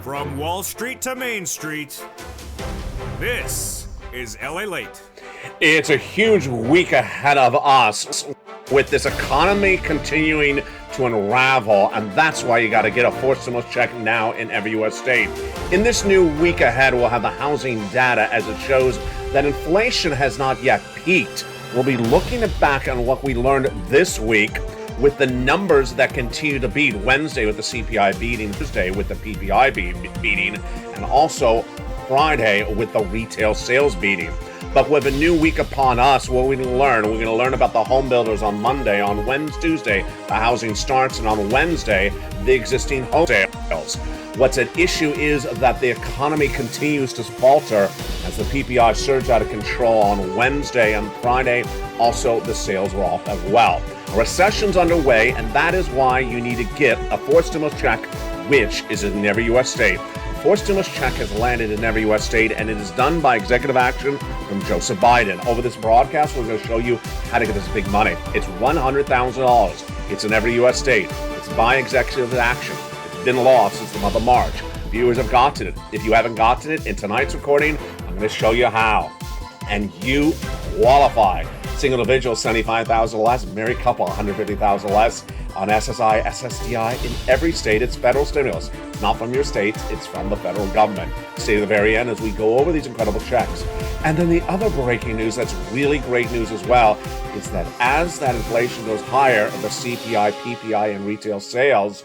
From Wall Street to Main Street, this is Lalate. It's a huge week ahead of us with this economy continuing to unravel, and that's why you got to get a forced stimulus check now in every U.S. state. In this new week ahead, we'll have the housing data as it shows that inflation has not yet peaked. We'll be looking back on what we learned this week with the numbers that continue to beat. Wednesday with the CPI beating, Tuesday with the PPI beating, and also Friday with the retail sales beating. But with a new week upon us, what we're going to learn? We're going to learn about the home builders on Monday. On Tuesday, the housing starts, and on Wednesday, the existing home sales. What's at issue is that the economy continues to falter as the PPI surged out of control on Wednesday and Friday. Also, the sales were off as well. A recession's underway, and that is why you need to get a forced stimulus check, which is in every U.S. state. Forced stimulus check has landed in every U.S. state, and it is done by executive action from Joseph Biden. Over this broadcast, we're going to show you how to get this big money. It's $100,000. It's in every U.S. state. It's by executive action. It's been law since the month of March. Viewers have gotten it. If you haven't gotten it, in tonight's recording, I'm going to show you how. And you qualify. Single individual, $75,000 less. Married couple, $150,000 less. On SSI, SSDI, in every state, it's federal stimulus. Not from your states, it's from the federal government. Stay to the very end as we go over these incredible checks. And then the other breaking news that's really great news as well is that as that inflation goes higher, the CPI, PPI, and retail sales,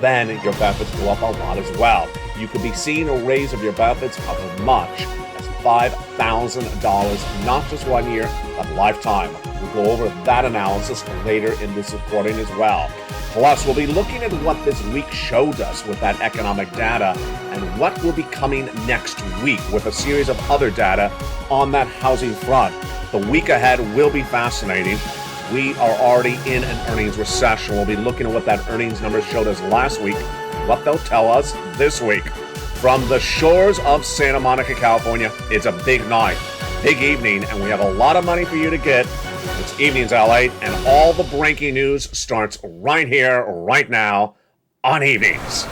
then your benefits go up a lot as well. You could be seeing a raise of your benefits of as much as $5,000, not just 1 year, but lifetime. We'll go over that analysis later in this recording as well. Plus, we'll be looking at what this week showed us with that economic data and what will be coming next week with a series of other data on that housing front. The week ahead will be fascinating. We are already in an earnings recession. We'll be looking at what that earnings numbers showed us last week, what they'll tell us this week. From the shores of Santa Monica, California, it's a big night, big evening, and we have a lot of money for you to get. It's Evenings LA, and all the breaking news starts right here, right now, on Evenings.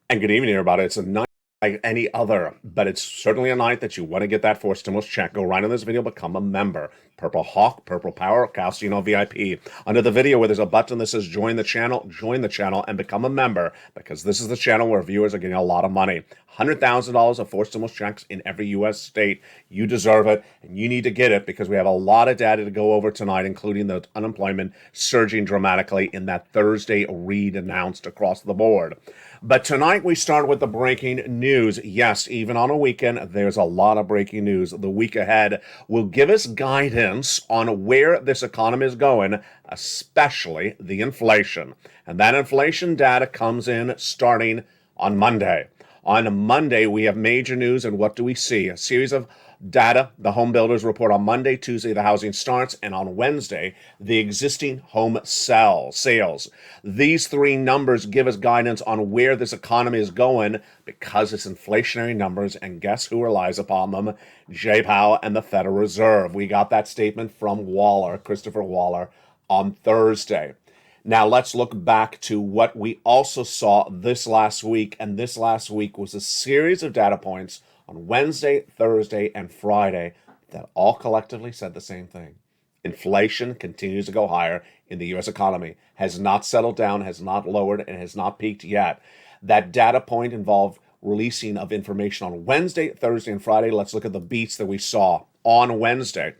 And good evening, everybody. It's a night like any other, but it's certainly a night that you want to get that forced stimulus check. Go right on this video, become a member. Purple Hawk, Purple Power, Calcino VIP. Under the video where there's a button that says join the channel and become a member, because this is the channel where viewers are getting a lot of money. $100,000 of forced stimulus checks in every U.S. state. You deserve it, and you need to get it because we have a lot of data to go over tonight, including the unemployment surging dramatically in that Thursday read announced across the board. But tonight we start with the breaking news. Yes, even on a weekend, there's a lot of breaking news. The week ahead will give us guidance on where this economy is going, especially the inflation. And that inflation data comes in starting on Monday. On Monday, we have major news, and what do we see? A series of data. The home builders report on Monday, Tuesday, the housing starts, and on Wednesday, the existing home sales. These three numbers give us guidance on where this economy is going because it's inflationary numbers, and guess who relies upon them? Jay Powell and the Federal Reserve. We got that statement from Christopher Waller, on Thursday. Now, let's look back to what we also saw this last week, and this last week was a series of data points on Wednesday, Thursday, and Friday that all collectively said the same thing. Inflation continues to go higher in the U.S. economy, has not settled down, has not lowered, and has not peaked yet. That data point involved releasing of information on Wednesday, Thursday, and Friday. Let's look at the beats that we saw. On Wednesday,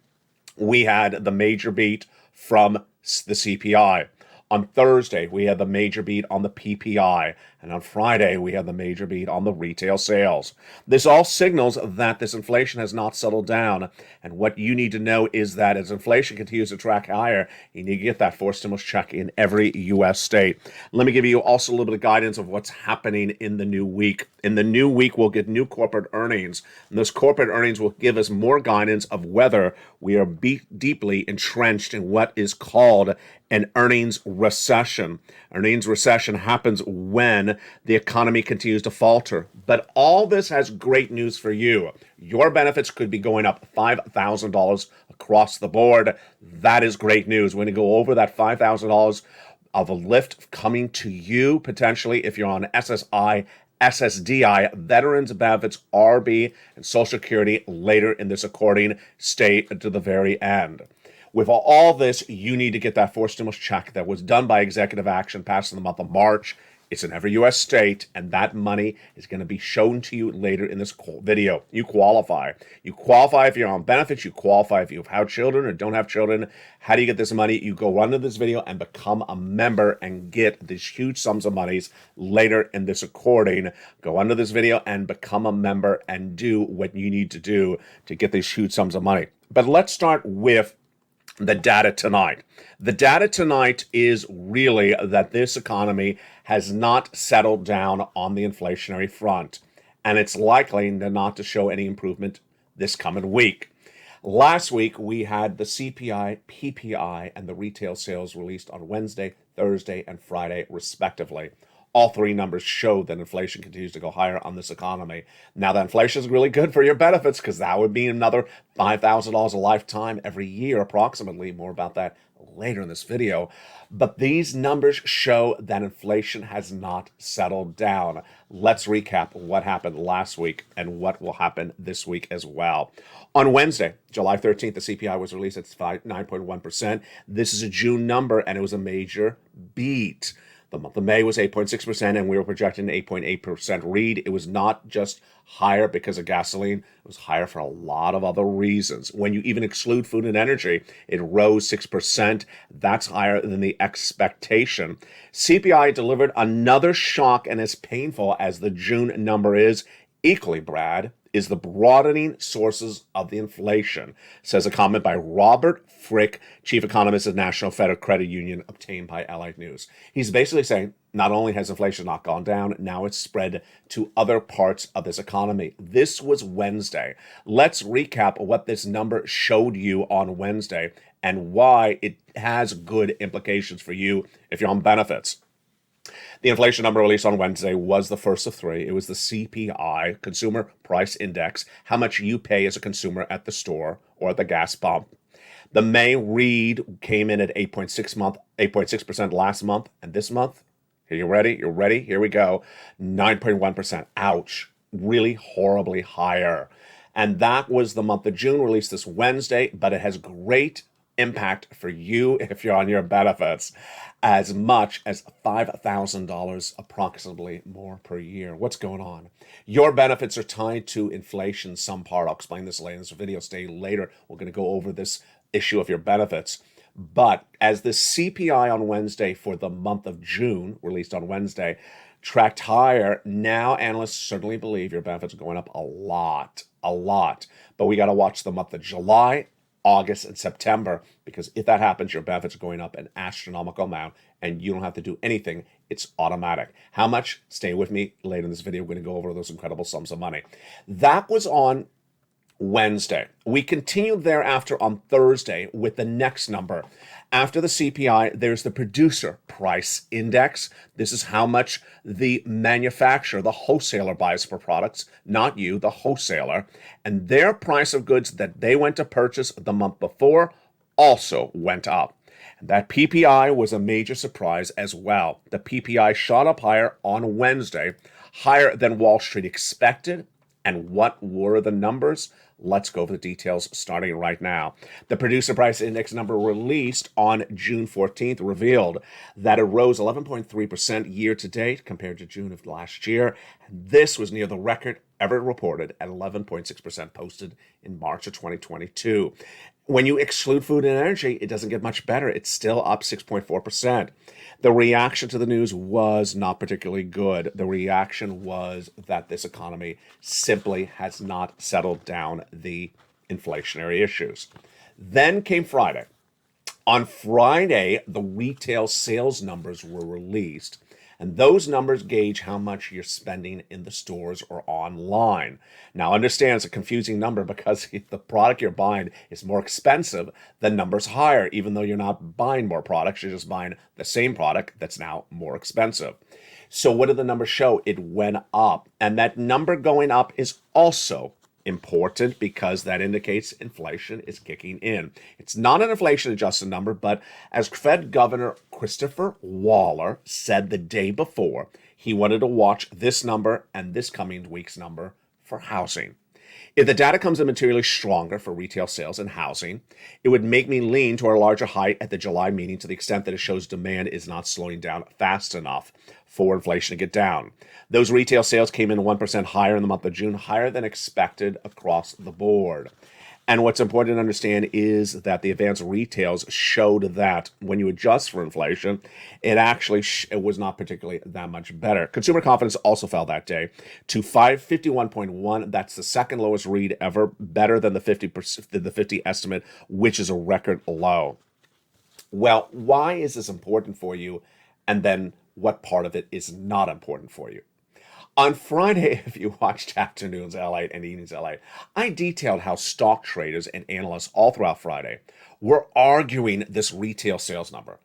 we had the major beat from the CPI. On Thursday, we had the major beat on the PPI, and on Friday, we had the major beat on the retail sales. This all signals that this inflation has not settled down, and what you need to know is that as inflation continues to track higher, you need to get that forced stimulus check in every U.S. state. Let me give you also a little bit of guidance of what's happening in the new week. In the new week, we'll get new corporate earnings, and those corporate earnings will give us more guidance of whether we are deeply entrenched in what is called an earnings recession. Earnings recession happens when the economy continues to falter. But all this has great news for you. Your benefits could be going up $5,000 across the board. That is great news. We're going to go over that $5,000 of a lift coming to you potentially if you're on SSI, SSDI, Veterans Benefits, RB, and Social Security later in this recording. Stay to the very end. With all this, you need to get that forced stimulus check that was done by executive action passed in the month of March. It's in every U.S. state, and that money is going to be shown to you later in this video. You qualify. You qualify if you're on benefits. You qualify if you've had children or don't have children. How do you get this money? You go run to this video and become a member and get these huge sums of monies later in this recording. Go under this video and become a member and do what you need to do to get these huge sums of money. But let's start with the data tonight. The data tonight is really that this economy has not settled down on the inflationary front, and it's likely not to show any improvement this coming week. Last week, we had the CPI, PPI, and the retail sales released on Wednesday, Thursday, and Friday, respectively. All three numbers show that inflation continues to go higher on this economy. Now, that inflation is really good for your benefits because that would be another $5,000 a lifetime every year, approximately. More about that later in this video. But these numbers show that inflation has not settled down. Let's recap what happened last week and what will happen this week as well. On Wednesday, July 13th, the CPI was released at 9.1%. This is a June number, and it was a major beat. The month of May was 8.6%, and we were projecting an 8.8% read. It was not just higher because of gasoline. It was higher for a lot of other reasons. When you even exclude food and energy, it rose 6%. That's higher than the expectation. CPI delivered another shock, and as painful as the June number is, equally, Brad, is the broadening sources of the inflation, says a comment by Robert Frick, chief economist of National Federal Credit Union, obtained by Allied News. He's basically saying not only has inflation not gone down, now it's spread to other parts of this economy. This was Wednesday. Let's recap what this number showed you on Wednesday and why it has good implications for you if you're on benefits. The inflation number released on Wednesday was the first of three. It was the CPI, Consumer Price Index, how much you pay as a consumer at the store or at the gas pump. The May read came in at 8.6% last month, and this month, are you ready? You're ready? Here we go. 9.1%. Ouch. Really horribly higher. And that was the month of June, released this Wednesday, but it has great impact for you if you're on your benefits, as much as $5,000 approximately more per year. What's going on? Your benefits are tied to inflation some part. I'll explain this later in this video. Stay later. We're going to go over this issue of your benefits. But as the CPI on Wednesday for the month of June, released on Wednesday, tracked higher, now analysts certainly believe your benefits are going up a lot. But we got to watch the month of July, August, and September, because if that happens, your benefits are going up an astronomical amount, and you don't have to do anything. It's automatic. How much? Stay with me. Later in this video, we're going to go over those incredible sums of money. That was on Wednesday. We continued thereafter on Thursday with the next number. After the CPI, there's the Producer Price Index. This is how much the manufacturer, the wholesaler, buys for products, not you, the wholesaler. And their price of goods that they went to purchase the month before also went up. And that PPI was a major surprise as well. The PPI shot up higher on Wednesday, higher than Wall Street expected. And what were the numbers? Let's go over the details starting right now. The Producer Price Index number released on June 14th revealed that it rose 11.3% year to date compared to June of last year. And this was near the record ever reported at 11.6% posted in March of 2022. When you exclude food and energy, it doesn't get much better. It's still up 6.4%. The reaction to the news was not particularly good. The reaction was that this economy simply has not settled down the inflationary issues. Then came Friday. On Friday, the retail sales numbers were released, and those numbers gauge how much you're spending in the stores or online. Now, understand it's a confusing number because if the product you're buying is more expensive, the number's higher, even though you're not buying more products, you're just buying the same product that's now more expensive. So, what did the numbers show? It went up, and that number going up is also important because that indicates inflation is kicking in. It's not an inflation adjusted number, but as Fed Governor Christopher Waller said the day before, he wanted to watch this number and this coming week's number for housing. If the data comes in materially stronger for retail sales and housing, it would make me lean to our larger height at the July meeting to the extent that it shows demand is not slowing down fast enough for inflation to get down. Those retail sales came in 1% higher in the month of June, higher than expected across the board. And what's important to understand is that the advanced retails showed that when you adjust for inflation, it actually it was not particularly that much better. Consumer confidence also fell that day to 551.1. That's the second lowest read ever, better than the 50 estimate, which is a record low. Well, why is this important for you? And then what part of it is not important for you? On Friday, if you watched Afternoons LA and Evenings LA, I detailed how stock traders and analysts all throughout Friday were arguing this retail sales number,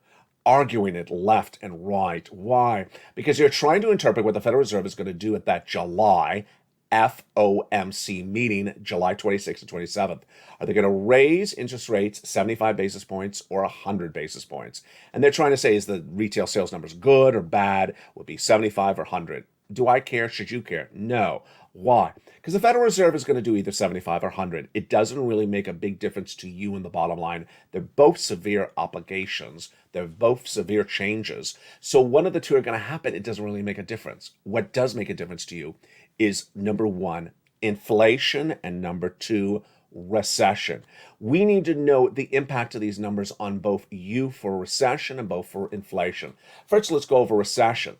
arguing it left and right. Why? Because you're trying to interpret what the Federal Reserve is going to do at that July FOMC meeting, July 26th and 27th. Are they going to raise interest rates 75 basis points or 100 basis points? And they're trying to say, is the retail sales numbers good or bad? Would be 75 or 100. Do I care? Should you care? No. Why? Because the Federal Reserve is going to do either 75 or 100. It doesn't really make a big difference to you in the bottom line. They're both severe obligations. They're both severe changes. So one of the two are going to happen. It doesn't really make a difference. What does make a difference to you is number one, inflation, and number two, recession. We need to know the impact of these numbers on both you for recession and both for inflation. First, let's go over recession.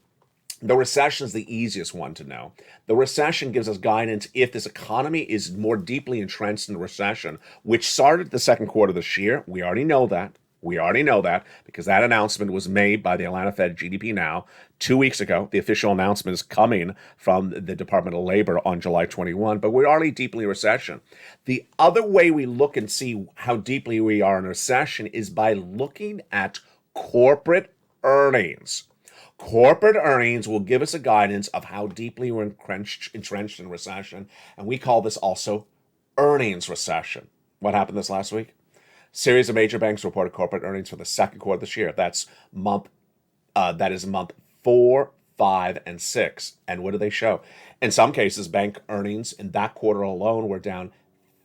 The recession is the easiest one to know. The recession gives us guidance if this economy is more deeply entrenched in the recession, which started the second quarter of this year. We already know that. We already know that because that announcement was made by the Atlanta Fed GDP Now 2 weeks ago. The official announcement is coming from the Department of Labor on July 21, but we're already deeply in recession. The other way we look and see how deeply we are in recession is by looking at corporate earnings. Corporate earnings will give us a guidance of how deeply we're entrenched in recession, and we call this also earnings recession. What happened this last week? Series of major banks reported corporate earnings for the second quarter of this year. That is month 4, 5, and 6. And what do they show? In some cases, bank earnings in that quarter alone were down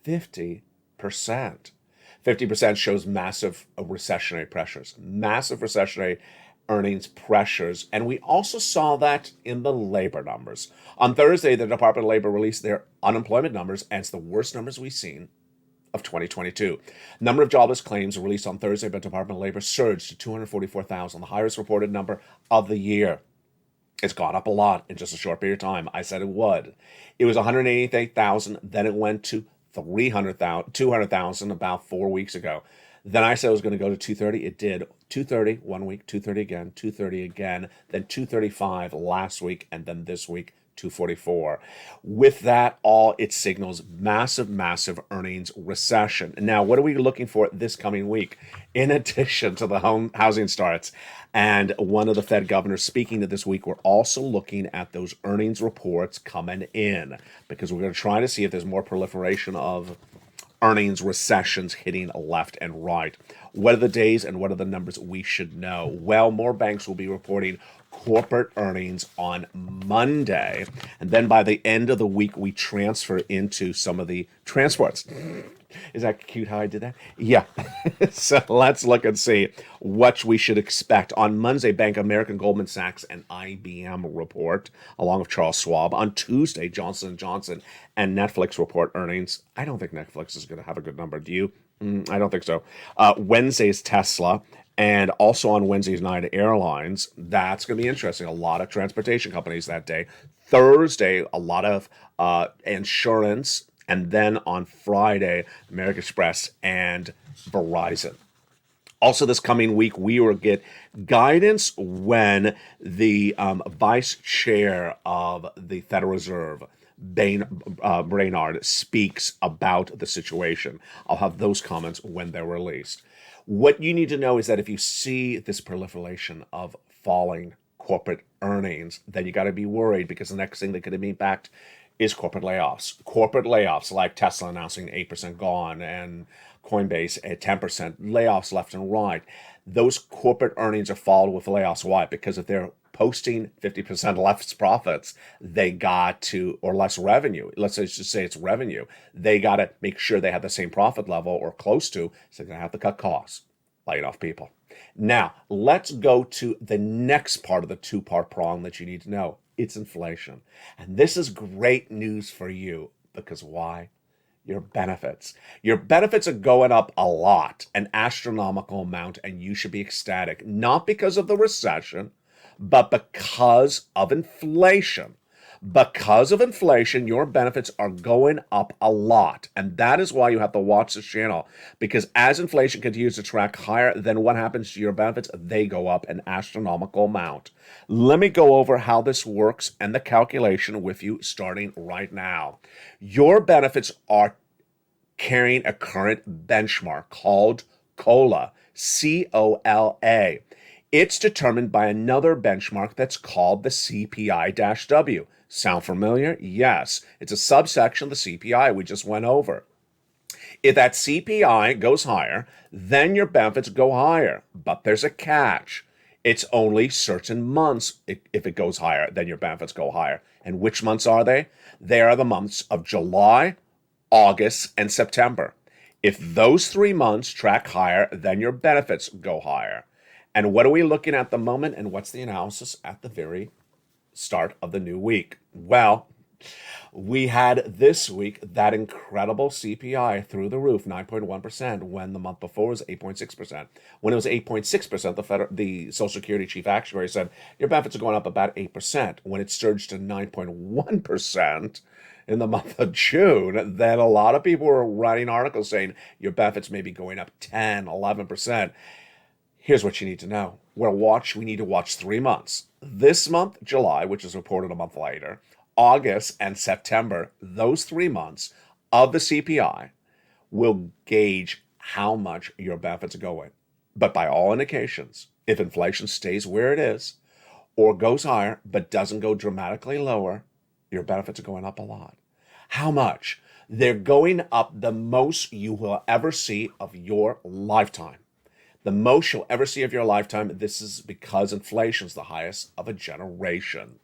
50%. 50% shows massive recessionary pressures, massive recessionary earnings pressures. And we also saw that in the labor numbers. On Thursday, the Department of Labor released their unemployment numbers, and it's the worst numbers we've seen of 2022. Number of jobless claims released on Thursday by Department of Labor surged to 244,000, the highest reported number of the year. It's gone up a lot in just a short period of time. I said it would. It was 188,000, then it went to 200,000 about 4 weeks ago. Then I said it was going to go to 230. It did. 230 1 week, 230 again, 230 again, then 235 last week, and then this week, 244. With that all, it signals massive, massive earnings recession. Now, what are we looking for this coming week? In addition to the housing starts and one of the Fed governors speaking to this week, we're also looking at those earnings reports coming in because we're going to try to see if there's more proliferation of earnings recessions hitting left and right. What are the days and what are the numbers we should know? Well, more banks will be reporting corporate earnings on Monday. And then by the end of the week, we transfer into some of the transports. Is that cute how I did that? Yeah. So let's look and see what we should expect. On Monday, Bank of America, Goldman Sachs, and IBM report, along with Charles Schwab. On Tuesday, Johnson & Johnson and Netflix report earnings. I don't think Netflix is going to have a good number. Do you? I don't think so. Wednesday's Tesla, and also on Wednesday's night, airlines. That's going to be interesting. A lot of transportation companies that day. Thursday, a lot of insurance, and then on Friday, American Express and Verizon. Also, this coming week, we will get guidance when the vice chair of the Federal Reserve, Brainard, speaks about the situation. I'll have those comments when they're released. What you need to know is that if you see this proliferation of falling corporate earnings, then you got to be worried, because the next thing that could impact is corporate layoffs. Corporate layoffs, like Tesla announcing 8% gone and Coinbase at 10%, layoffs left and right. Those corporate earnings are followed with layoffs. Why? Because if they're posting 50% less profits, they got to, or less revenue, let's just say it's revenue, they got to make sure they have the same profit level or close to, so they're going to have to cut costs, laying off people. Now, let's go to the next part of the two-part prong that you need to know. It's inflation. And this is great news for you, because why? Your benefits. Your benefits are going up a lot, an astronomical amount, and you should be ecstatic, not because of the recession, but because of inflation. Because of inflation, your benefits are going up a lot. And that is why you have to watch this channel. Because as inflation continues to track higher, then what happens to your benefits? They go up an astronomical amount. Let me go over how this works and the calculation with you starting right now. Your benefits are carrying a current benchmark called COLA, C-O-L-A. It's determined by another benchmark that's called the CPI-W. Sound familiar? Yes. It's a subsection of the CPI we just went over. If that CPI goes higher, then your benefits go higher. But there's a catch. It's only certain months. If it goes higher, then your benefits go higher. And which months are they? They are the months of July, August, and September. If those 3 months track higher, then your benefits go higher. And what are we looking at the moment? And what's the analysis at the very start of the new week? Well, we had this week that incredible CPI through the roof, 9.1%, when the month before was 8.6%. When it was 8.6%, the Social Security chief actuary said, your benefits are going up about 8%. When it surged to 9.1% in the month of June, then a lot of people were writing articles saying your benefits may be going up 10, 11%. Here's what you need to know. We need to watch 3 months. This month, July, which is reported a month later, August and September, those 3 months of the CPI will gauge how much your benefits are going. But by all indications, if inflation stays where it is or goes higher but doesn't go dramatically lower, your benefits are going up a lot. How much? They're going up the most you will ever see of your lifetime. The most you'll ever see of your lifetime. This is because inflation's the highest of a generation.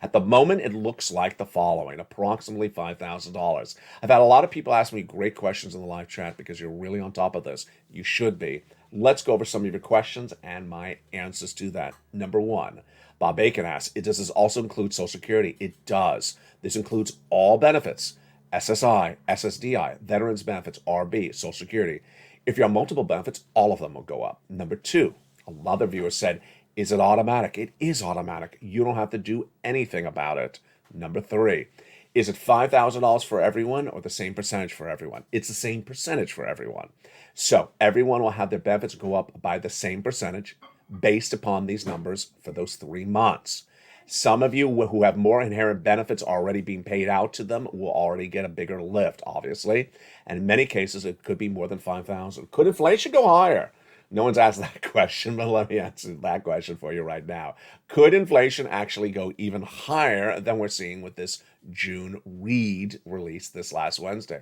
At the moment, it looks like the following, approximately $5,000. I've had a lot of people ask me great questions in the live chat because you're really on top of this. You should be. Let's go over some of your questions and my answers to that. Number one, Bob Bacon asks, does this also include Social Security? It does. This includes all benefits, SSI, SSDI, Veterans Benefits, RB, Social Security. If you have multiple benefits, all of them will go up. Number two, a lot of viewers said, is it automatic? It is automatic. You don't have to do anything about it. Number three, is it $5,000 for everyone or the same percentage for everyone? It's the same percentage for everyone. So everyone will have their benefits go up by the same percentage based upon these numbers for those 3 months. Some of you who have more inherent benefits already being paid out to them will already get a bigger lift, obviously. And in many cases, it could be more than $5,000. Could inflation go higher? No one's asked that question, but let me answer that question for you right now. Could inflation actually go even higher than we're seeing with this June read released this last Wednesday?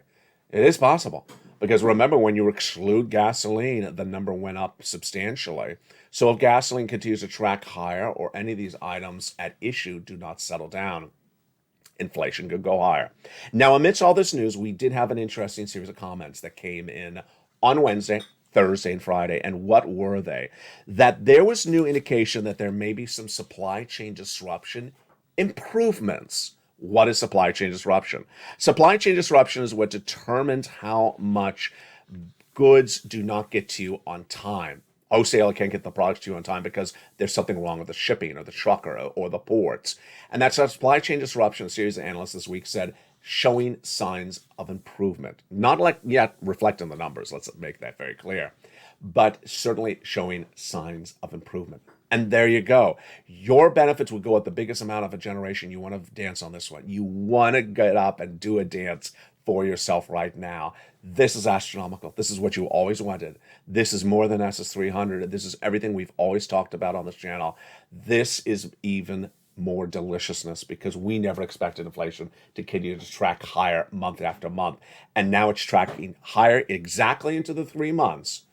It is possible, because remember, when you exclude gasoline, the number went up substantially. So if gasoline continues to track higher or any of these items at issue do not settle down, inflation could go higher. Now, amidst all this news, we did have an interesting series of comments that came in on Wednesday, Thursday, and Friday. And what were they? That there was new indication that there may be some supply chain disruption improvements. What is supply chain disruption? Supply chain disruption is what determines how much goods do not get to you on time. Wholesaler can't get the products to you on time because there's something wrong with the shipping or the trucker or the ports. And that's a supply chain disruption. A series of analysts this week said showing signs of improvement. Not like yet reflecting the numbers, let's make that very clear, but certainly showing signs of improvement. And there you go. Your benefits would go at the biggest amount of a generation. You want to dance on this one. You want to get up and do a dance for yourself right now. This is astronomical. This is what you always wanted. This is more than SS300. This is everything we've always talked about on this channel. This is even more deliciousness because we never expected inflation to continue to track higher month after month. And now it's tracking higher exactly into the 3 months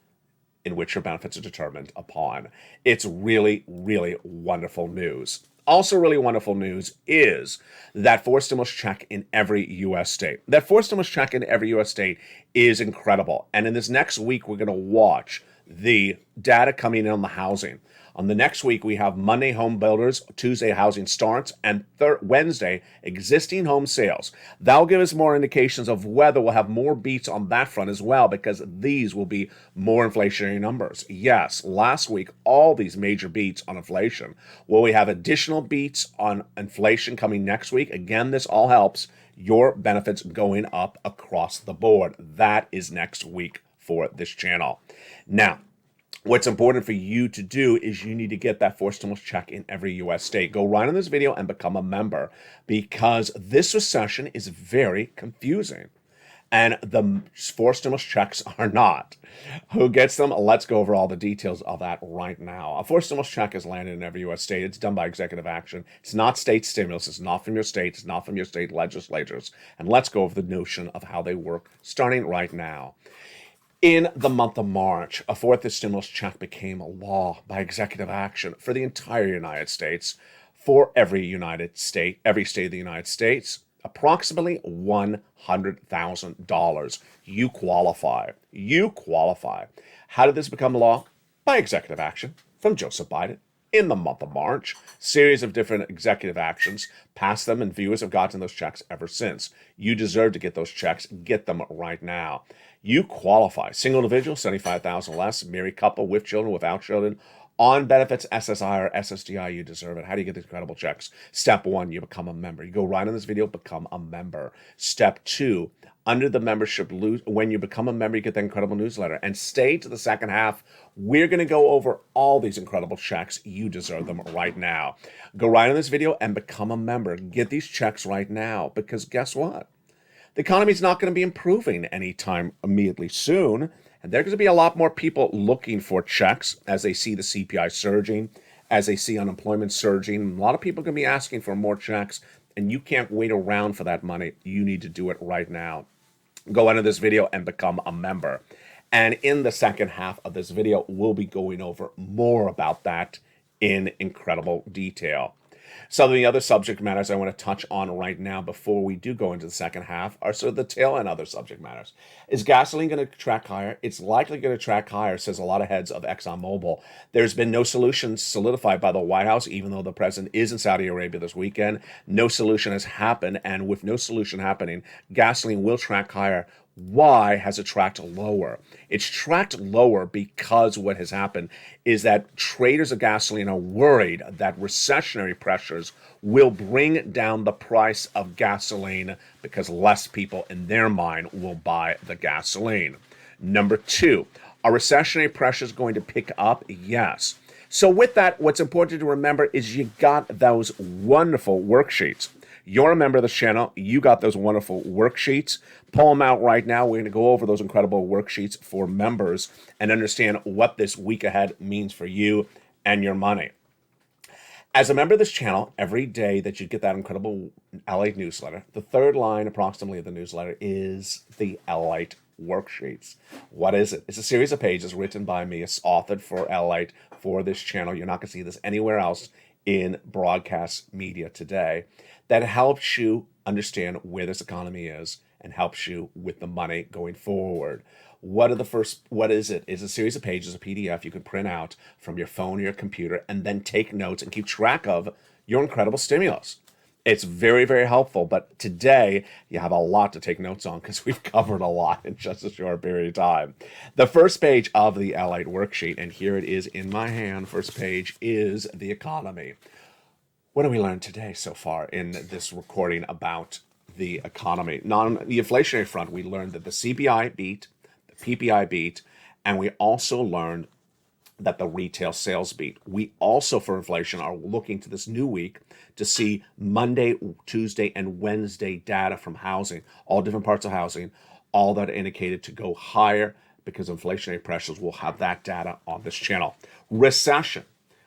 in which your benefits are determined upon. It's really, really wonderful news. Also really wonderful news is that fourth stimulus check in every U.S. state. That fourth stimulus check in every U.S. state is incredible. And in this next week, we're going to watch the data coming in on the housing. On the next week, we have Monday home builders, Tuesday housing starts, and Wednesday existing home sales. That'll give us more indications of whether we'll have more beats on that front as well, because these will be more inflationary numbers. Yes, last week, all these major beats on inflation. Will we have additional beats on inflation coming next week? Again, this all helps your benefits going up across the board. That is next week for this channel. Now, what's important for you to do is you need to get that fourth stimulus check in every U.S. state. Go right on this video and become a member because this recession is very confusing. And the fourth stimulus checks are not. Who gets them? Let's go over all the details of that right now. A fourth stimulus check is landed in every U.S. state. It's done by executive action. It's not state stimulus. It's not from your state. It's not from your state legislatures. And let's go over the notion of how they work starting right now. In the month of March, a fourth stimulus check became a law by executive action for the entire United States, for every state of the United States, approximately $100,000. You qualify. You qualify. How did this become law? By executive action from Joseph Biden. In the month of March, series of different executive actions, passed them, and viewers have gotten those checks ever since. You deserve to get those checks. Get them right now. You qualify. Single individual, $75,000 less. Married couple, with children, without children. On benefits, SSI or SSDI, you deserve it. How do you get these incredible checks? Step 1, you become a member. You go right in this video, become a member. Step 2, under the membership, when you become a member, you get the incredible newsletter. And stay to the second half. We're going to go over all these incredible checks. You deserve them right now. Go right in this video and become a member. Get these checks right now because guess what? The economy is not going to be improving anytime immediately soon. And there's going to be a lot more people looking for checks as they see the CPI surging, as they see unemployment surging. A lot of people are going to be asking for more checks, and you can't wait around for that money. You need to do it right now. Go into this video and become a member. And in the second half of this video, we'll be going over more about that in incredible detail. Some of the other subject matters I want to touch on right now before we do go into the second half are sort of the tail end other subject matters. Is gasoline going to track higher? It's likely going to track higher, says a lot of heads of ExxonMobil. There's been no solution solidified by the White House, even though the president is in Saudi Arabia this weekend. No solution has happened, and with no solution happening, gasoline will track higher. Why has it tracked lower? It's tracked lower because what has happened is that traders of gasoline are worried that recessionary pressures will bring down the price of gasoline because less people in their mind will buy the gasoline. Number 2, are recessionary pressures going to pick up? Yes. So with that, what's important to remember is you got those wonderful worksheets. You're a member of the channel. You got those wonderful worksheets. Pull them out right now. We're going to go over those incredible worksheets for members and understand what this week ahead means for you and your money. As a member of this channel, every day that you get that incredible Lalate newsletter, the third line approximately of the newsletter is the Lalate worksheets. What is it? It's a series of pages written by me. It's authored for Lalate for this channel. You're not going to see this anywhere else in broadcast media today. That helps you understand where this economy is and helps you with the money going forward. What is it? It's a series of pages, a PDF you can print out from your phone or your computer and then take notes and keep track of your incredible stimulus. It's very, very helpful. But today, you have a lot to take notes on because we've covered a lot in just a short period of time. The first page of the Lalate worksheet, and here it is in my hand. First page is the economy. What have we learned today so far in this recording about the economy? Now, on the inflationary front, we learned that the CPI beat, the PPI beat, and we also learned that the retail sales beat. We also, for inflation, are looking to this new week to see Monday, Tuesday, and Wednesday data from housing, all different parts of housing, all that indicated to go higher because inflationary pressures. Will have that data on this channel. Recession.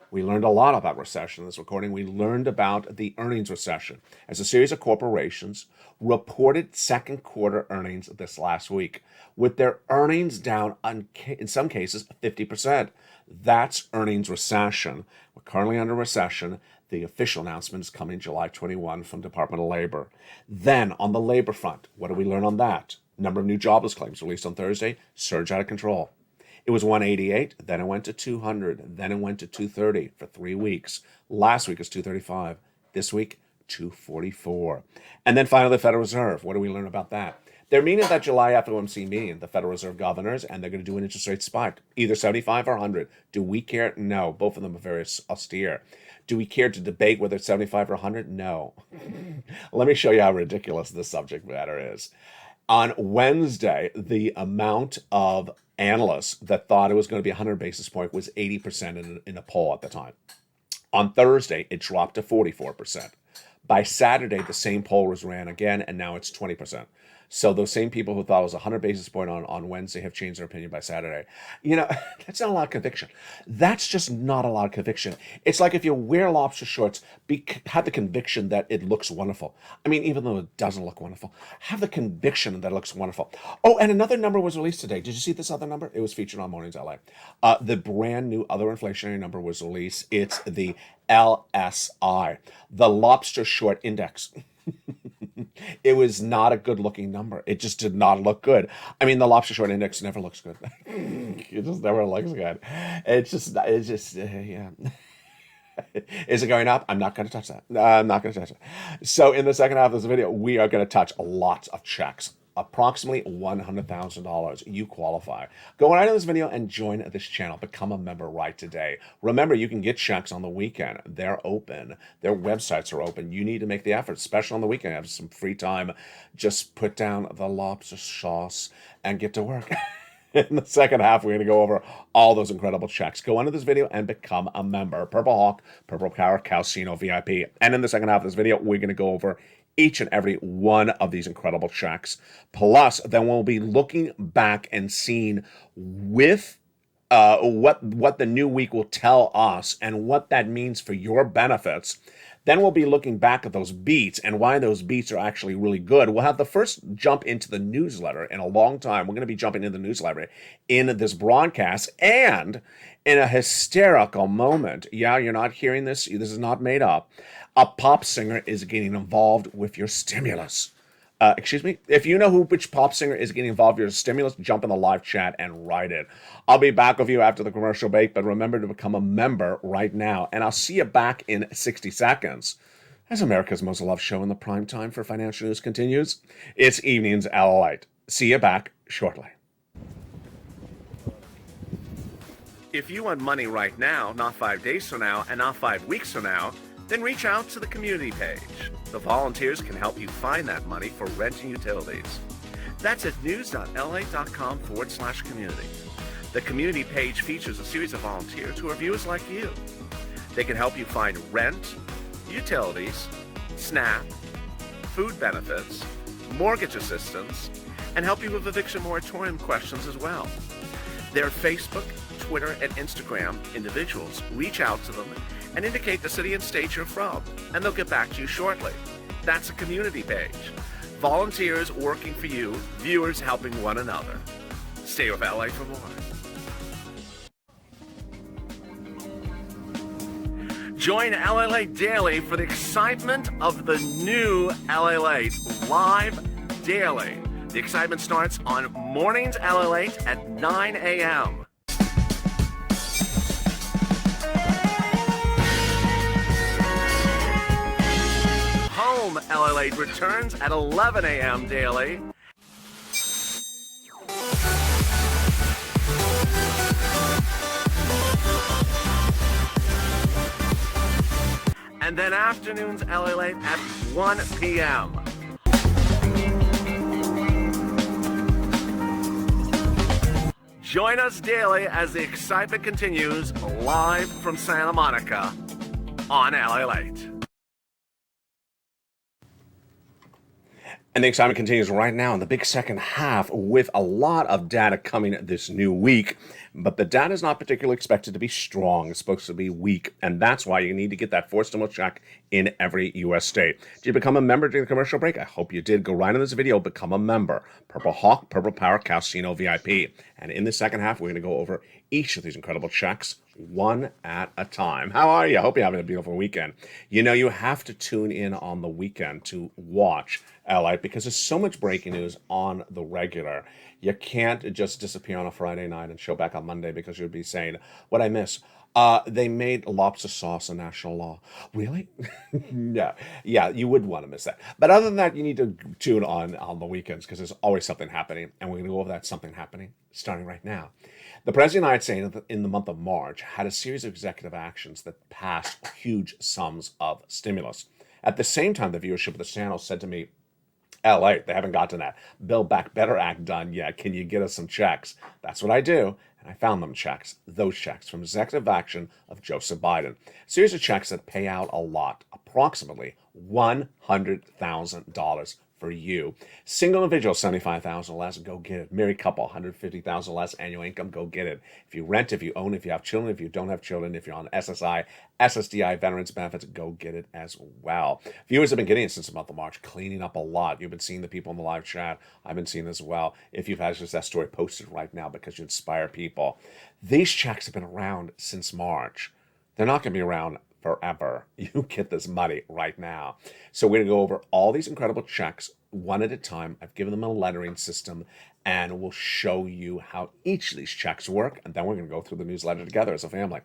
We learned a lot about recession in this recording. We learned about the earnings recession as a series of corporations reported second quarter earnings this last week, with their earnings down in some cases 50%. That's earnings recession. We're currently under recession. The official announcement is coming July 21 from Department of Labor. Then on the labor front, what did we learn on that? Number of new jobless claims released on Thursday, surge out of control. It was 188, then it went to 200, then it went to 230 for 3 weeks. Last week was 235. This week, 244. And then finally, the Federal Reserve. What do we learn about that? They're meeting that July FOMC meeting, the Federal Reserve governors, and they're going to do an interest rate spike, either 75 or 100. Do we care? No. Both of them are very austere. Do we care to debate whether it's 75 or 100? No. Let me show you how ridiculous this subject matter is. On Wednesday, the amount of analysts that thought it was going to be 100 basis point was 80% in a poll at the time. On Thursday, it dropped to 44%. By Saturday, the same poll was ran again, and now it's 20%. So those same people who thought it was 100 basis point on Wednesday have changed their opinion by Saturday. You know, that's not a lot of conviction. That's just not a lot of conviction. It's like if you wear lobster shorts, have the conviction that it looks wonderful. I mean, even though it doesn't look wonderful, have the conviction that it looks wonderful. Oh, and another number was released today. Did you see this other number? It was featured on Mornings LA. The brand new other inflationary number was released. It's the LSI, the Lobster Short Index. It was not a good looking number. It just did not look good. I mean, the lobster short index never looks good. It just never looks good. It's just yeah. Is it going up? I'm not going to touch that. I'm not going to touch it. So in the second half of this video, we are going to touch lots of checks. Approximately $100,000. You qualify. Go right in this video and join this channel. Become a member right today. Remember, you can get checks on the weekend. They're open. Their websites are open. You need to make the effort, especially on the weekend. Have some free time. Just put down the lobster sauce and get to work. In the second half, we're going to go over all those incredible checks. Go under this video and become a member. Purple Hawk, Purple Power, Calcino VIP. And in the second half of this video, we're going to go over each and every one of these incredible checks. Plus, then we'll be looking back and seeing with what the new week will tell us and what that means for your benefits. Then we'll be looking back at those beats and why those beats are actually really good. We'll have the first jump into the newsletter in a long time. We're going to be jumping into the newsletter in this broadcast, and in a hysterical moment. Yeah, you're not hearing this. This is not made up. A pop singer is getting involved with your stimulus. Excuse me? If you know which pop singer is getting involved with your stimulus, jump in the live chat and write it. I'll be back with you after the commercial break, but remember to become a member right now. And I'll see you back in 60 seconds as America's most loved show in the prime time for financial news continues. It's Evenings Lalate. See you back shortly. If you want money right now, not 5 days from now, and not 5 weeks from now, then reach out to the community page. The volunteers can help you find that money for rent and utilities. That's at news.la.com/community. The community page features a series of volunteers who are viewers like you. They can help you find rent, utilities, SNAP, food benefits, mortgage assistance, and help you with eviction moratorium questions as well. Their Facebook, Twitter, and Instagram individuals. Reach out to them and indicate the city and state you're from, and they'll get back to you shortly. That's a community page. Volunteers working for you, viewers helping one another. Stay with LA for more. Join Lalate Daily for the excitement of the new Lalate live daily. The excitement starts on Mornings Lalate at 9 a.m. Late returns at 11 a.m. daily. And then afternoons LA Late at 1 p.m. Join us daily as the excitement continues live from Santa Monica on LA Late. And the excitement continues right now in the big second half with a lot of data coming this new week. But the data is not particularly expected to be strong. It's supposed to be weak. And that's why you need to get that fourth stimulus check in every U.S. state. Did you become a member during the commercial break? I hope you did. Go right in this video, become a member. Purple Hawk, Purple Power, Casino VIP. And in the second half, we're going to go over each of these incredible checks one at a time. How are you? I hope you're having a beautiful weekend. You know, you have to tune in on the weekend to watch LA because there's so much breaking news on the regular. You can't just disappear on a Friday night and show back on Monday because you'd be saying, what I miss? They made lobster sauce a national law. Really? Yeah, you would want to miss that. But other than that, you need to tune on the weekends because there's always something happening. And we're going to go over that something happening starting right now. The President of the United States in the month of March had a series of executive actions that passed huge sums of stimulus. At the same time, the viewership of the channel said to me, LA, they haven't gotten that Build Back Better Act done yet. Can you get us some checks? That's what I do. And I found them checks, those checks from executive action of Joseph Biden. A series of checks that pay out a lot, approximately $100,000 for you. Single individual, $75,000 less, go get it. Married couple, $150,000 less annual income, go get it. If you rent, if you own, if you have children, if you don't have children, if you're on SSI, SSDI, veterans benefits, go get it as well. Viewers have been getting it since the month of March, cleaning up a lot. You've been seeing the people in the live chat. I've been seeing as well. If you've had just that story posted right now because you inspire people. These checks have been around since March. They're not going to be around forever. You get this money right now. So we're going to go over all these incredible checks one at a time. I've given them a lettering system and we'll show you how each of these checks work. And then we're going to go through the newsletter together as a family.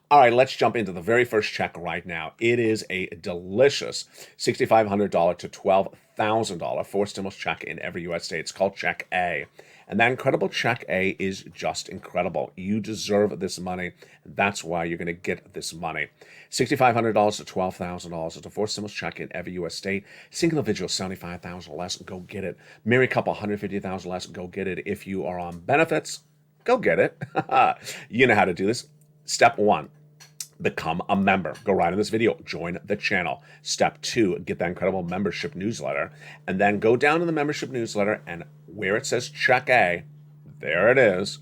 All right, let's jump into the very first check right now. It is a delicious $6,500 to $12,000 fourth stimulus check in every U.S. state. It's called Check A. And that incredible Check A is just incredible. You deserve this money. That's why you're going to get this money. $6,500 to $12,000 is a fourth stimulus check in every U.S. state. Single individual, $75,000 less, go get it. Married couple, $150,000 less, go get it. If you are on benefits, go get it. You know how to do this. Step one. Become a member. Go right in this video. Join the channel. Step two, get that incredible membership newsletter. And then go down to the membership newsletter and where it says Check A, there it is.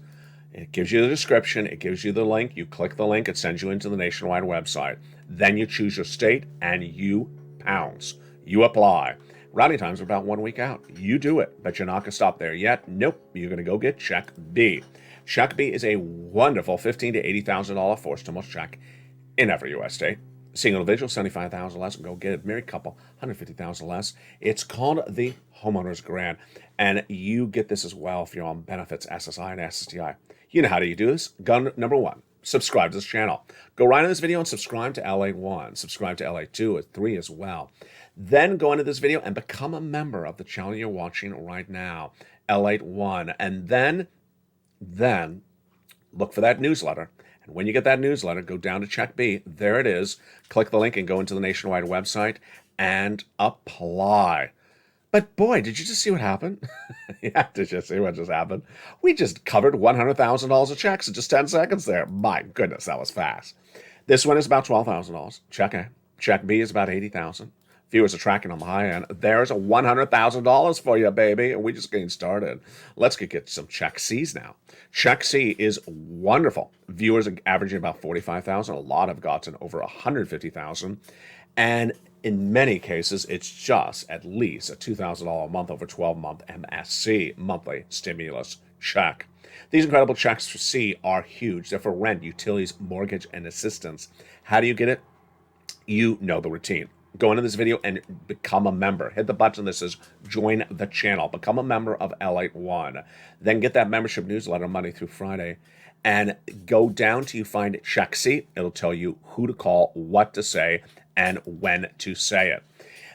It gives you the description. It gives you the link. You click the link. It sends you into the nationwide website. Then you choose your state and you pounce. You apply. Routing times are about 1 week out. You do it, but you're not going to stop there yet. Nope. You're going to go get Check B. Check B is a wonderful $15,000 to $80,000 fourth stimulus check in every U.S. state. Single individual, $75,000 less, go get it. Married couple, $150,000 less. It's called the Homeowners Grant, and you get this as well if you're on benefits, SSI and SSDI. You know how do you do this? Gun number one, subscribe to this channel. Go right in this video and subscribe to LA1, subscribe to LA2, 3 as well. Then go into this video and become a member of the channel you're watching right now, L81, and then look for that newsletter. And when you get that newsletter, go down to Check B. There it is. Click the link and go into the nationwide website and apply. But boy, did you just see what happened? Yeah, did you see what just happened? We just covered $100,000 of checks in just 10 seconds there. My goodness, that was fast. This one is about $12,000. Check A. Check B is about $80,000. Viewers are tracking on the high end. There's a $100,000 for you, baby. And we're just getting started. Let's get some Check C's now. Check C is wonderful. Viewers are averaging about 45,000. A lot have gotten over 150,000. And in many cases, it's just at least a $2,000 a month over 12-month MSC, monthly stimulus check. These incredible checks for C are huge. They're for rent, utilities, mortgage, and assistance. How do you get it? You know the routine. Go into this video and become a member. Hit the button that says join the channel. Become a member of L81. Then get that membership newsletter Monday through Friday and go down till you find Check C. It'll tell you who to call, what to say, and when to say it.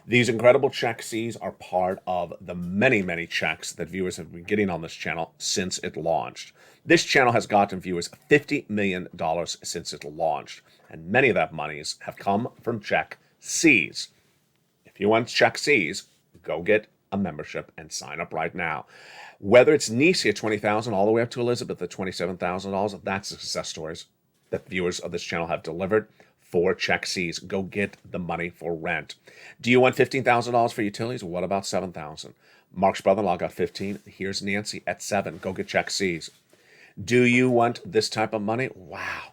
These incredible check Cs are part of the many, many checks that viewers have been getting on this channel since it launched. This channel has gotten viewers $50 million since it launched, and many of that monies have come from check Cs. If you want check Cs, go get a membership and sign up right now. Whether it's Nisi at $20,000 all the way up to Elizabeth at $27,000, that's the success stories that viewers of this channel have delivered for check Cs. Go get the money for rent. Do you want $15,000 for utilities? What about $7,000? Mark's brother-in-law got 15. Here's Nancy at 7. Go get check Cs. Do you want this type of money? Wow.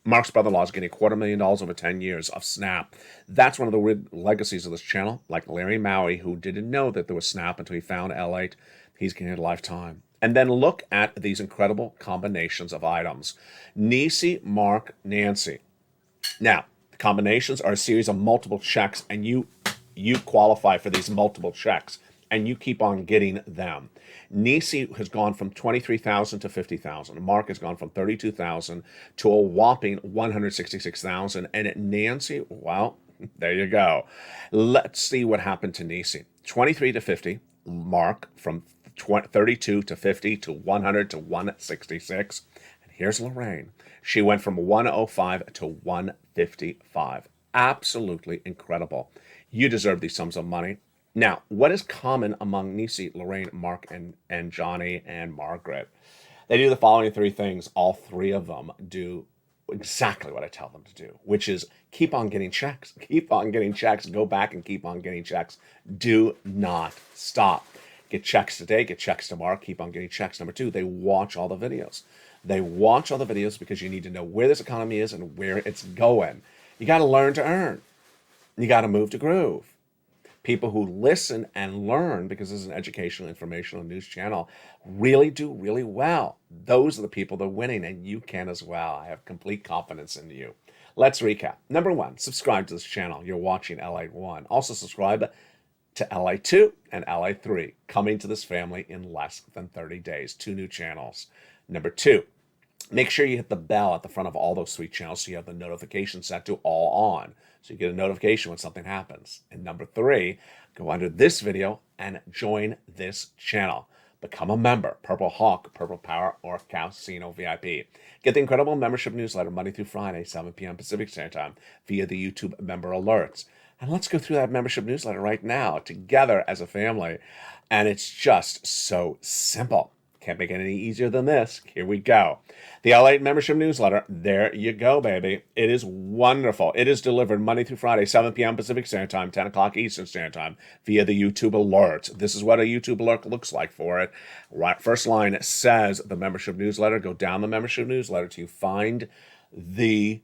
Mark's brother-in-law is getting $250,000 over 10 years of Snap. That's one of the legacies of this channel. Like Larry Maui, who didn't know that there was Snap until he found Lalate. He's getting a lifetime. And then look at these incredible combinations of items. Nisi, Mark, Nancy. Now, the combinations are a series of multiple checks, and you qualify for these multiple checks, and you keep on getting them. Nisi has gone from $23,000 to $50,000. Mark has gone from $32,000 to a whopping $166,000. And Nancy, well, there you go. Let's see what happened to Nisi. 23 to 50. Mark from 32 to 50 to 100 to 166. And here's Lorraine. She went from 105 to 155. Absolutely incredible. You deserve these sums of money. Now, what is common among Nisi, Lorraine, Mark, and Johnny, and Margaret? They do the following three things. All three of them do exactly what I tell them to do, which is keep on getting checks. Keep on getting checks. Go back and keep on getting checks. Do not stop. Get checks today, get checks tomorrow, keep on getting checks. Number two, they watch all the videos. They watch all the videos because you need to know where this economy is and where it's going. You got to learn to earn. You got to move to groove. People who listen and learn, because this is an educational, informational news channel, really do really well. Those are the people that are winning, and you can as well. I have complete confidence in you. Let's recap. Number one, subscribe to this channel. You're watching LA1. Also subscribe to LA2 and LA3, coming to this family in less than 30 days. 2 new channels. Number two, make sure you hit the bell at the front of all those 3 channels so you have the notification set to all on, so you get a notification when something happens. And number 3, go under this video and join this channel. Become a member, Purple Hawk, Purple Power, or Casino VIP. Get the incredible membership newsletter Monday through Friday, 7 p.m. Pacific Standard Time, via the YouTube member alerts. And let's go through that membership newsletter right now, together as a family. And it's just so simple. Can't make it any easier than this. Here we go. The L8 membership newsletter. There you go, baby. It is wonderful. It is delivered Monday through Friday, 7 p.m. Pacific Standard Time, 10 o'clock Eastern Standard Time, via the YouTube alert. This is what a YouTube alert looks like for it. Right, first line says the membership newsletter. Go down the membership newsletter till you find the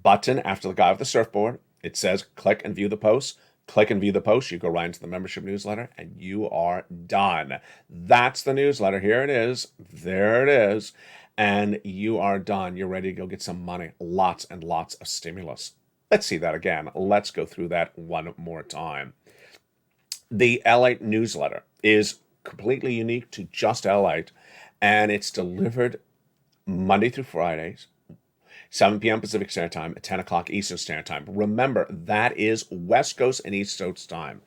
button after the guy with the surfboard. It says click and view the post. Click and view the post. You go right into the membership newsletter and you are done. That's the newsletter. Here it is. There it is. And you are done. You're ready to go get some money. Lots and lots of stimulus. Let's see that again. Let's go through that one more time. The L8 newsletter is completely unique to just L8, and it's delivered Monday through Fridays, 7 p.m. Pacific Standard Time, 10 o'clock Eastern Standard Time. Remember, that is West Coast and East Coast time.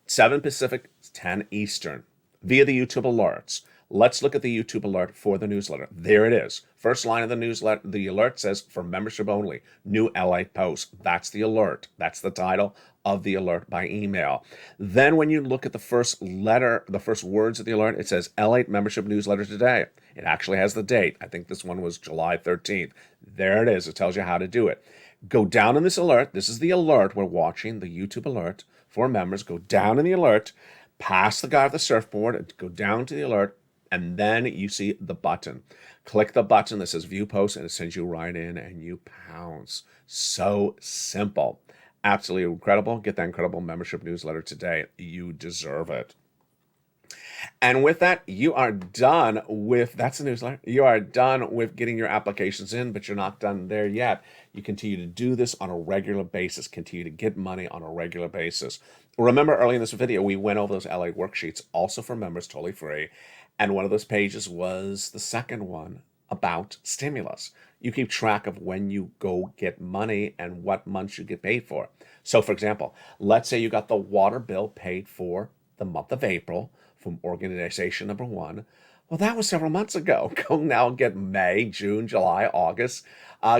7 Pacific, 10 Eastern, via the YouTube alerts. Let's look at the YouTube alert for the newsletter. There it is. First line of the newsletter, the alert says, for membership only, new L8 post. That's the alert. That's the title of the alert by email. Then when you look at the first letter, the first words of the alert, it says L8 membership newsletter today. It actually has the date. I think this one was July 13th. There it is. It tells you how to do it. Go down in this alert. This is the alert we're watching, the YouTube alert for members. Go down in the alert, past the guy with the surfboard, go down to the alert, and then you see the button. Click the button that says view post, and it sends you right in, and you pounce. So simple. Absolutely incredible. Get that incredible membership newsletter today. You deserve it. And with that, you are done with, that's the newsletter. You are done with getting your applications in, but you're not done there yet. You continue to do this on a regular basis, continue to get money on a regular basis. Remember early in this video, we went over those LA worksheets, also for members, totally free. And one of those pages was the second one about stimulus. You keep track of when you go get money and what months you get paid for. So, for example, let's say you got the water bill paid for the month of April from organization number one. Well, that was several months ago. Go now get May, June, July, August.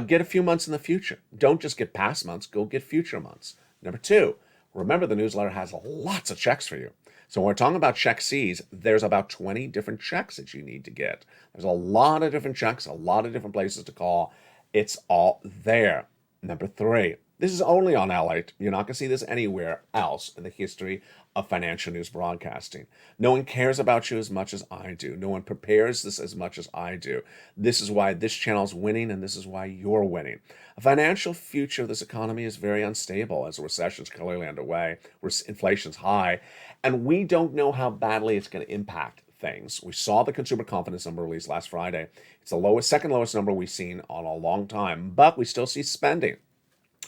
Get a few months in the future. Don't just get past months, go get future months. Number two, remember the newsletter has lots of checks for you. So when we're talking about check C's, there's about 20 different checks that you need to get. There's a lot of different checks, a lot of different places to call. It's all there. Number three, this is only on Lalate. You're not going to see this anywhere else in the history of financial news broadcasting. No one cares about you as much as I do. No one prepares this as much as I do. This is why this channel is winning, and this is why you're winning. A financial future of this economy is very unstable as a recession is clearly underway, inflation's high, and we don't know how badly it's going to impact things. We saw the consumer confidence number released last Friday. It's the second lowest number we've seen on a long time, but we still see spending.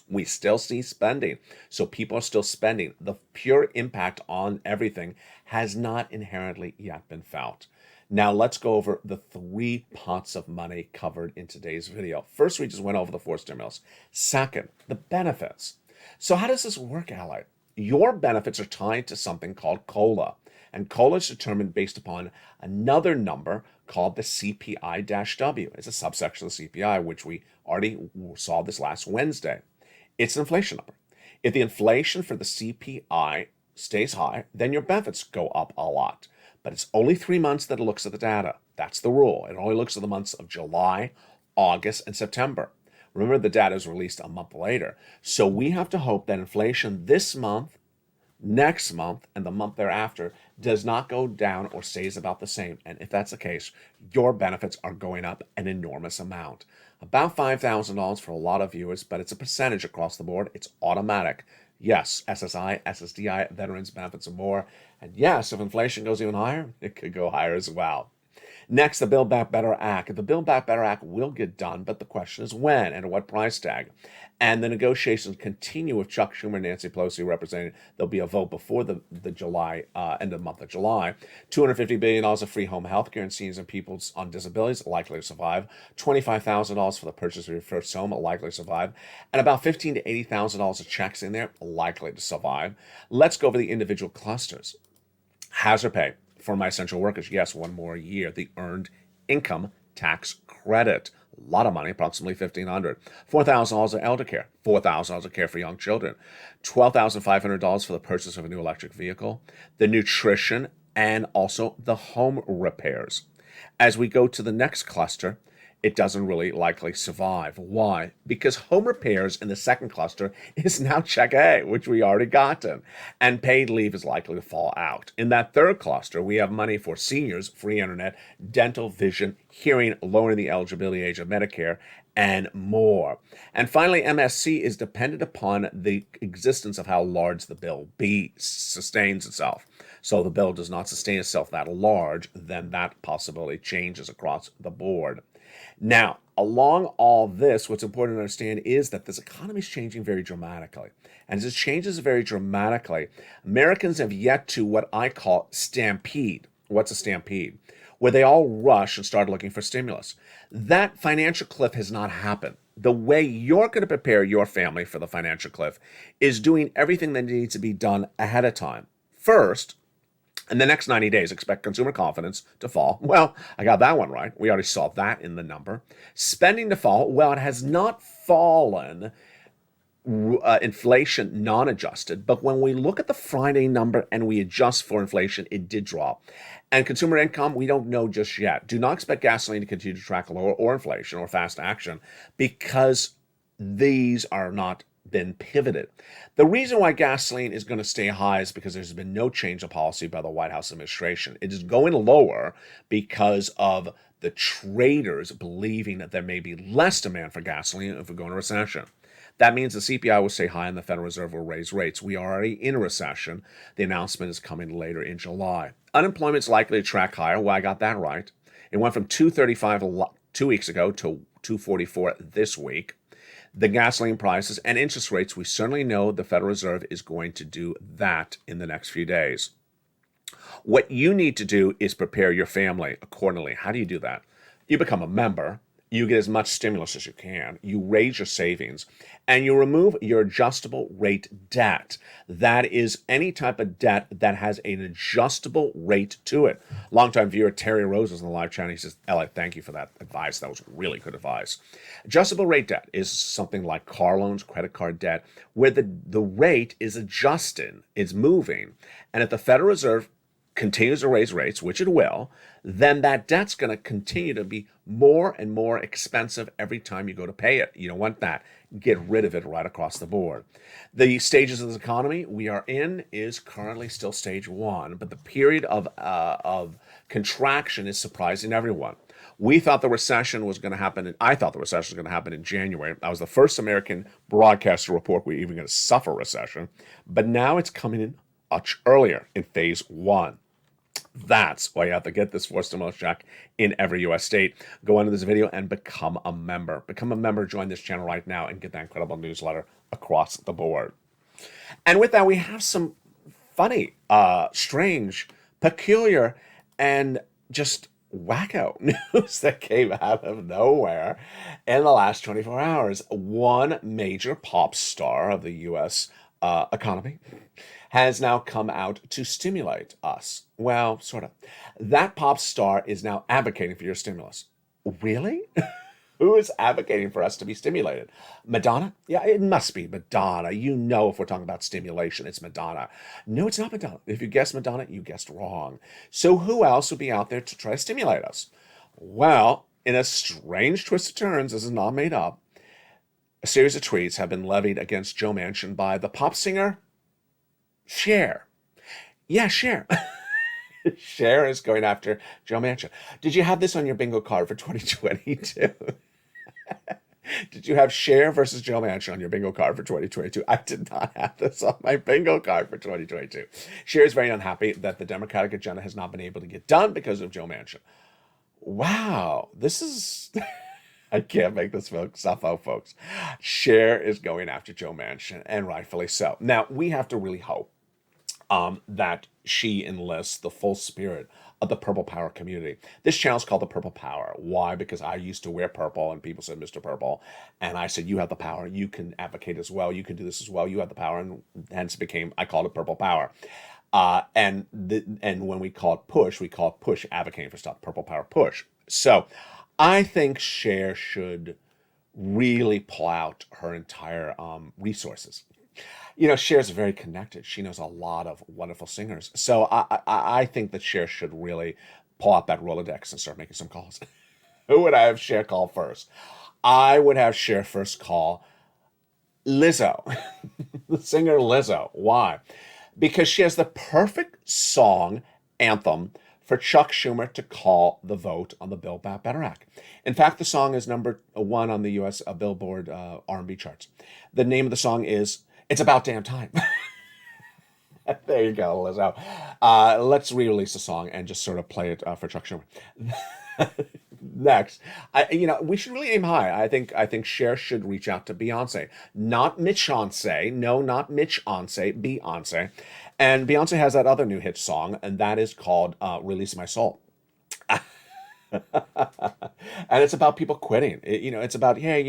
We still see spending. So people are still spending. The pure impact on everything has not inherently yet been felt. Now let's go over the 3 pots of money covered in today's video. First, we just went over the 4 stimulus. Second, the benefits. So how does this work, Ally? Your benefits are tied to something called COLA. And COLA is determined based upon another number called the CPI-W. It's a subsection of the CPI, which we already saw this last Wednesday. It's an inflation number. If the inflation for the CPI stays high, then your benefits go up a lot. But it's only 3 months that it looks at the data. That's the rule. It only looks at the months of July, August, and September. Remember, the data is released a month later. So we have to hope that inflation this month, next month, and the month thereafter does not go down or stays about the same. And if that's the case, your benefits are going up an enormous amount. About $5,000 for a lot of viewers, but it's a percentage across the board. It's automatic. Yes, SSI, SSDI, veterans benefits and more. And yes, if inflation goes even higher, it could go higher as well. Next, the Build Back Better Act. The Build Back Better Act will get done, but the question is when and at what price tag. And the negotiations continue with Chuck Schumer and Nancy Pelosi representing. There'll be a vote before the July, end of the month of July. $250 billion of free home health care and seniors and people on disabilities likely to survive. $25,000 for the purchase of your first home likely to survive. And about $15,000 to $80,000 of checks in there likely to survive. Let's go over the individual clusters. Hazard pay for my essential workers. Yes, one more year. The earned income tax credit. A lot of money, approximately $1,500. $4,000 of elder care. $4,000 of care for young children. $12,500 for the purchase of a new electric vehicle. The nutrition and also the home repairs. As we go to the next cluster, it doesn't really likely survive. Why? Because home repairs in the second cluster is now check A, which we already gotten, and paid leave is likely to fall out. In that third cluster, we have money for seniors, free internet, dental, vision, hearing, lowering the eligibility age of Medicare, and more. And finally, MSC is dependent upon the existence of how large the bill sustains itself. So the bill does not sustain itself that large, then that possibility changes across the board. Now, along all this, what's important to understand is that this economy is changing very dramatically. And as it changes very dramatically, Americans have yet to what I call stampede. What's a stampede? Where they all rush and start looking for stimulus. That financial cliff has not happened. The way you're going to prepare your family for the financial cliff is doing everything that needs to be done ahead of time. First, in the next 90 days, expect consumer confidence to fall. Well, I got that one right. We already saw that in the number. Spending to fall. Well, it has not fallen, inflation non-adjusted. But when we look at the Friday number and we adjust for inflation, it did drop. And consumer income, we don't know just yet. Do not expect gasoline to continue to track lower or inflation or fast action because these are not been pivoted. The reason why gasoline is going to stay high is because there's been no change of policy by the White House administration. It is going lower because of the traders believing that there may be less demand for gasoline if we go into a recession. That means the CPI will stay high and the Federal Reserve will raise rates. We are already in a recession. The announcement is coming later in July. Unemployment is likely to track higher. Well, I got that right. It went from 235 2 weeks ago to 244 this week. The gasoline prices and interest rates, we certainly know the Federal Reserve is going to do that in the next few days. What you need to do is prepare your family accordingly. How do you do that? You become a member. You get as much stimulus as you can. You raise your savings, and you remove your adjustable rate debt. That is any type of debt that has an adjustable rate to it. Longtime viewer Terry Rose is in the live channel. He says, Ella, thank you for that advice. That was really good advice. Adjustable rate debt is something like car loans, credit card debt, where the rate is adjusted, it's moving. And if the Federal Reserve continues to raise rates, which it will, then that debt's going to continue to be more and more expensive every time you go to pay it. You don't want that. Get rid of it right across the board. The stages of this economy we are in is currently still stage 1, but the period of contraction is surprising everyone. We thought the recession was going to happen. I thought the recession was going to happen in January. I was the first American broadcaster to report we're even going to suffer a recession, but now it's coming in much earlier in phase 1. That's why you have to get this forced stimulus check in every U.S. state. Go into this video and become a member. Become a member, join this channel right now, and get that incredible newsletter across the board. And with that, we have some funny, strange, peculiar, and just wacko news that came out of nowhere in the last 24 hours. One major pop star of the U.S. Economy has now come out to stimulate us. Well, sort of. That pop star is now advocating for your stimulus. Really? Who is advocating for us to be stimulated? Madonna? Yeah, it must be Madonna. You know, if we're talking about stimulation, it's Madonna. No, it's not Madonna. If you guessed Madonna, you guessed wrong. So who else would be out there to try to stimulate us? Well, in a strange twist of turns, this is not made up, a series of tweets have been levied against Joe Manchin by the pop singer Cher. Yeah, Cher. Cher is going after Joe Manchin. Did you have this on your bingo card for 2022? Did you have Cher versus Joe Manchin on your bingo card for 2022? I did not have this on my bingo card for 2022. Cher is very unhappy that the Democratic agenda has not been able to get done because of Joe Manchin. Wow, this is... I can't make this stuff out, folks. Cher is going after Joe Manchin, and rightfully so. Now, we have to really hope that she enlists the full spirit of the Purple Power community. This channel is called the Purple Power. Why? Because I used to wear purple, and people said, Mr. Purple. And I said, you have the power. You can advocate as well. You can do this as well. You have the power. And hence I called it Purple Power. And when we call it push, advocating for stuff, Purple Power push. So I think Cher should really pull out her entire resources. You know, Cher's very connected. She knows a lot of wonderful singers. So I think that Cher should really pull out that Rolodex and start making some calls. Who would I have Cher call first? I would have Cher first call Lizzo, the singer Lizzo. Why? Because she has the perfect song anthem for Chuck Schumer to call the vote on the Build Back Better Act. In fact, the song is number 1 on the U.S. Billboard R&B charts. The name of the song is It's About Damn Time. There you go, Lizzo. Let's re-release the song and just sort of play it for Chuck Schumer. Next, we should really aim high. I think Cher should reach out to Beyonce, not Mitch-once. No, not Mitch-once, Beyonce. And Beyonce has that other new hit song, and that is called "Release My Soul." And it's about people quitting. It's about, hey,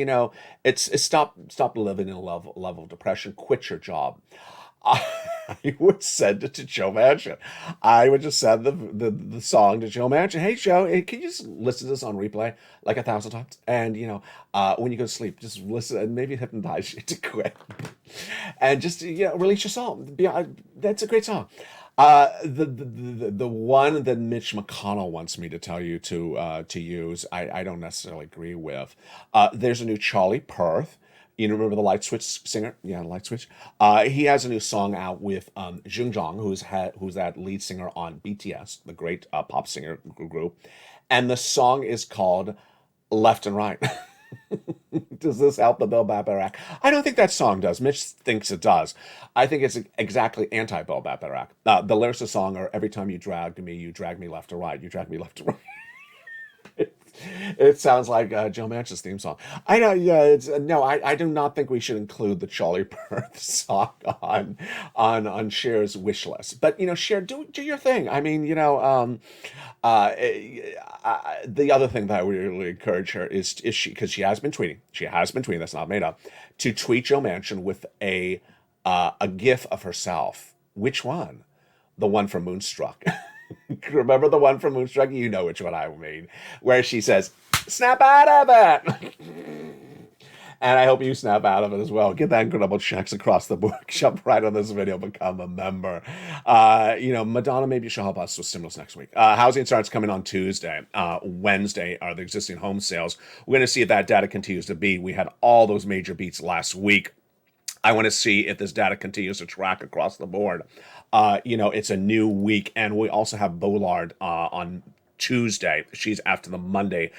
it's stop living in a level of depression. Quit your job. I would send it to Joe Manchin. I would just send the song to Joe Manchin. Hey, Joe, can you just listen to this on replay like 1,000 times? And, when you go to sleep, just listen and maybe hypnotize you to quit. And just, release your song. That's a great song. The one that Mitch McConnell wants me to tell you to use, I don't necessarily agree with. There's a new Charlie Puth. You remember the Light Switch singer? Yeah, Light Switch. He has a new song out with Jung Jong, who's that lead singer on BTS, the great pop singer group. And the song is called Left and Right. Does this help the Build Back Better Act? I don't think that song does. Mitch thinks it does. I think it's exactly anti-Build Back Better Act. The lyrics of the song are, every time you drag me left or right. You drag me left or right. It sounds like Joe Manchin's theme song. I know, yeah. It's no, I do not think we should include the Charlie Puth song on Cher's wish list. But Cher, do your thing. I mean, the other thing that I would really encourage her is she, because she has been tweeting. She has been tweeting. That's not made up. To tweet Joe Manchin with a GIF of herself. Which one? The one from Moonstruck. Remember the one from Moonstruck? You know which one I mean. Where she says, snap out of it! And I hope you snap out of it as well. Get that incredible checks across the board. Jump right on this video. Become a member. Madonna, maybe she'll help us with stimulus next week. Housing starts coming on Tuesday. Wednesday are the existing home sales. We're going to see if that data continues to beat. We had all those major beats last week. I want to see if this data continues to track across the board. It's a new week, and we also have Bollard on Tuesday. She's after the Monday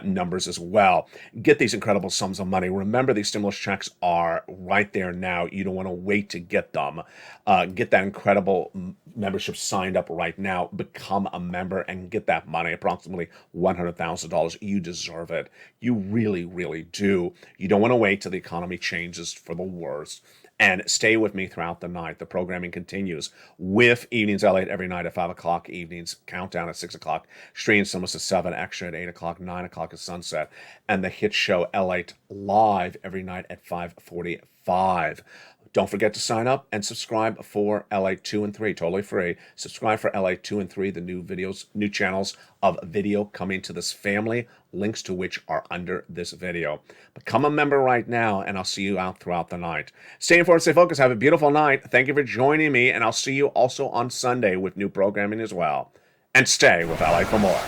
numbers as well. Get these incredible sums of money. Remember, these stimulus checks are right there now. You don't want to wait to get them. Get that incredible membership signed up right now. Become a member and get that money, approximately $100,000. You deserve it. You really, really do. You don't want to wait till the economy changes for the worse. And stay with me throughout the night. The programming continues with Evenings Lalate every night at 5 o'clock, evenings countdown at 6 o'clock, streams almost at 7, extra at 8 o'clock, 9 o'clock at sunset, and the hit show Lalate live every night at 5:45. Don't forget to sign up and subscribe for Lalate 2 and 3, totally free. Subscribe for Lalate 2 and 3, the new channels of video coming to this family, links to which are under this video. Become a member right now, and I'll see you out throughout the night. Stay informed, stay focused, have a beautiful night. Thank you for joining me, and I'll see you also on Sunday with new programming as well. And stay with Lalate for more.